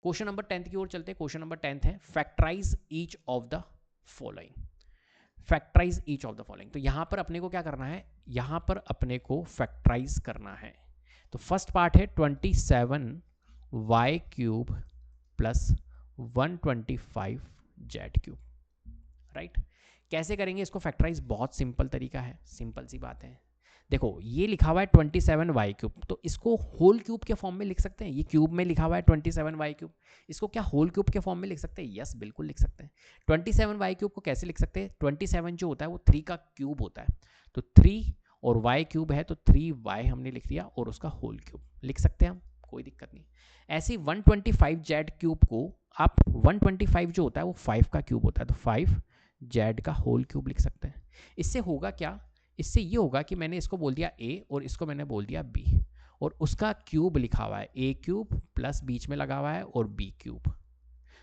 Question number 10 की ओर चलते हैं। क्वेश्चन नंबर 10 है factorize each of the following. Factorize each of the following, तो यहां पर अपने को क्या करना है, यहां पर अपने को फैक्टराइज करना है। तो फर्स्ट पार्ट है 27y cube plus 125z cube, right. कैसे करेंगे इसको फैक्टराइज, बहुत सिंपल तरीका है, सिंपल सी बात है। देखो ये लिखा हुआ है 27y क्यूब, तो इसको होल क्यूब के फॉर्म में लिख सकते हैं। ये क्यूब में लिखा हुआ है 27y क्यूब, इसको क्या होल क्यूब के फॉर्म में लिख सकते हैं? यस, बिल्कुल लिख सकते हैं। 27y क्यूब को कैसे लिख सकते हैं? 27 जो होता है वो 3 का क्यूब होता है, तो 3 और y क्यूब है तो 3y हमने लिख दिया और उसका होल क्यूब लिख सकते हैं हम, कोई दिक्कत नहीं। ऐसे 125z क्यूब को आप 125 जो होता है वो 5 का क्यूब होता है, तो 5z का होल क्यूब लिख सकते हैं। इससे होगा क्या, इससे ये होगा कि मैंने इसको बोल दिया a और इसको मैंने बोल दिया b, और उसका क्यूब लिखा हुआ है a क्यूब प्लस बीच में लगा हुआ है और b क्यूब।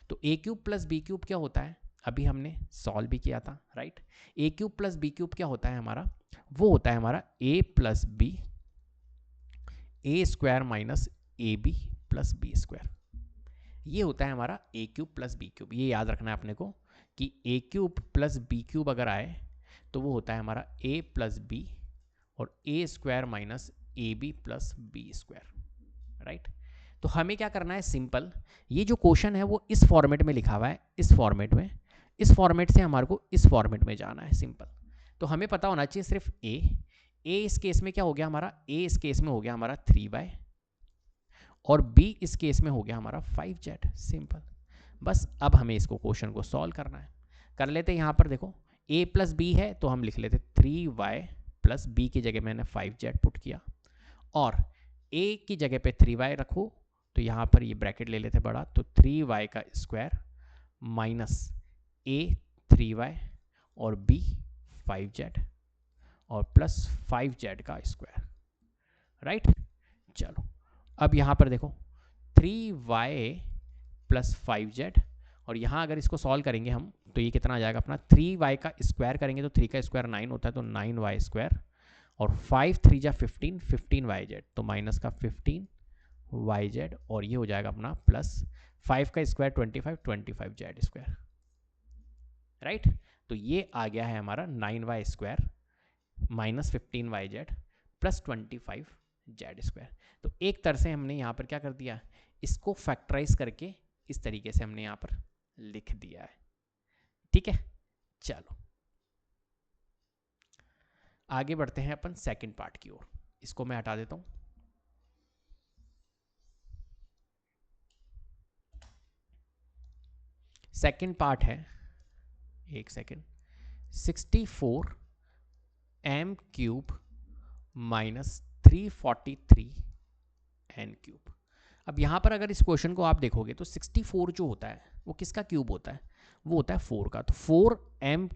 तो a cube plus b cube क्या होता है, अभी हमने सॉल्व भी किया था, right. a cube plus b cube क्या होता है हमारा, वो होता है हमारा a plus b a square minus A B plus B square. ये होता है हमारा a cube plus b cube. ये याद रखना है अपने को कि a cube plus b cube अगर आए तो वो होता है हमारा a प्लस बी और a square minus A B plus B square, right. तो हमें क्या करना है, सिंपल, ये जो क्वेश्चन है वो इस फॉर्मेट में लिखा हुआ है, इस फॉर्मेट में, इस फॉर्मेट से हमारे को इस फॉर्मेट में जाना है, सिंपल। तो हमें पता होना चाहिए सिर्फ a इस केस में क्या हो गया हमारा, a इस केस में हो गया हमारा 3y और b इस केस में हो गया हमारा 5z, सिंपल। बस अब हमें इसको क्वेश्चन को सॉल्व करना है, कर लेते हैं। यहाँ पर देखो a प्लस बी है तो हम लिख लेते 3y प्लस b की जगह मैंने 5z पुट किया, और a की जगह पे 3y रखो तो यहाँ पर ये ब्रैकेट ले लेते बड़ा, तो 3y का स्क्वायर माइनस a 3y और b 5z और प्लस 5z का स्क्वायर, राइट। चलो अब यहाँ पर देखो 3y प्लस 5z, और यहाँ अगर इसको सॉल्व करेंगे हम तो ये कितना आ जाएगा अपना, 3y का स्क्वायर करेंगे तो 3 का स्क्वायर 9 होता है, तो 9y स्क्वायर और 5 3 जा 15 15yz, तो माइनस का 15yz और ये हो जाएगा अपना प्लस 5 का स्क्वायर 25 25z स्क्वायर, राइट। तो ये आ गया है हमारा 9y square minus 15yz plus 25z square. तो एक तरह से हमने यहाँ पर क्या कर दिया, इसको फैक्टराइज करके इस तरीके से हमने यहाँ पर लिख दिया है, ठीक है। चलो आगे बढ़ते हैं अपन सेकंड पार्ट की ओर, इसको मैं हटा देता हूं। सेकंड पार्ट है, एक second, 64 m cube minus 343 n cube. अब यहां पर अगर इस क्वेश्चन को आप देखोगे तो 64 जो होता है वो किसका क्यूब होता है, वो होता है 4 का, तो 4m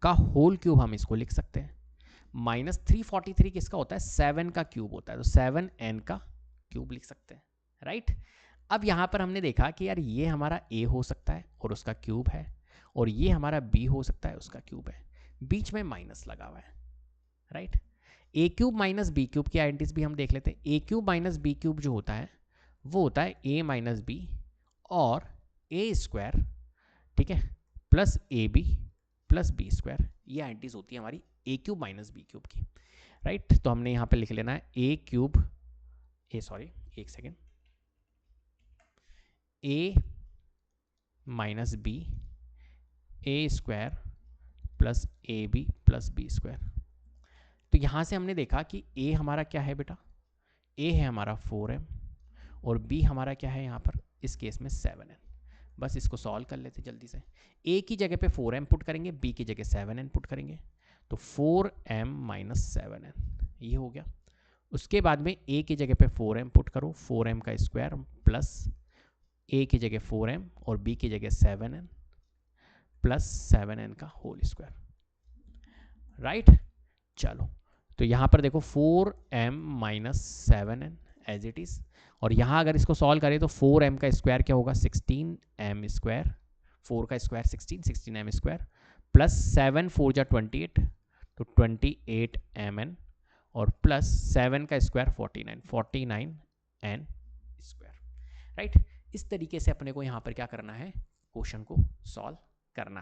का होल क्यूब हम इसको लिख सकते हैं। माइनस 343 किसका होता है, 7 का क्यूब होता है, तो 7n का क्यूब लिख सकते हैं, राइट। अब यहां पर हमने देखा कि यार ये हमारा a हो सकता है और उसका क्यूब है, और ये हमारा b हो सकता है उसका क्यूब है, बीच में माइनस लगा हुआ है, right. a cube minus B cube की आइडेंटिटीज भी हम देख लेते हैं। a cube minus B cube जो होता है वो होता है a माइनस बी और a स्क्वायर, ठीक है, plus A B plus B square. ये आइडेंटिटीज होती है हमारी a cube minus B cube की, राइट। तो हमने यहाँ पे लिख लेना है a क्यूब, एक second, a minus B A square plus A B plus B square. तो यहाँ से हमने देखा कि a हमारा क्या है बेटा, a है हमारा 4m और b हमारा क्या है यहाँ पर इस केस में 7n। बस इसको सॉल्व कर लेते जल्दी से। a की जगह पे 4m पुट करेंगे, b की जगह 7n पुट करेंगे, तो 4m माइनस 7n ये हो गया। उसके बाद में a की जगह पे 4m पुट करो, 4m का स्क्वायर प्लस a की जगह 4m और b की जगह 7n प्लस 7n का होल स्क्वायर, राइट। चलो तो यहाँ पर देखो 4m minus 7n as it is, और यहाँ अगर इसको सॉल्व करें तो 4m का स्क्वायर क्या होगा, 16m स्क्वायर, 4 का स्क्वायर 16m स्क्वायर प्लस 7 4 जा 28 तो 28mn और प्लस 7 का स्क्वायर 49n स्क्वायर, राइट। इस तरीके से अपने को यहाँ पर क्या करना है, क्वेश्चन को सॉल्व करना है।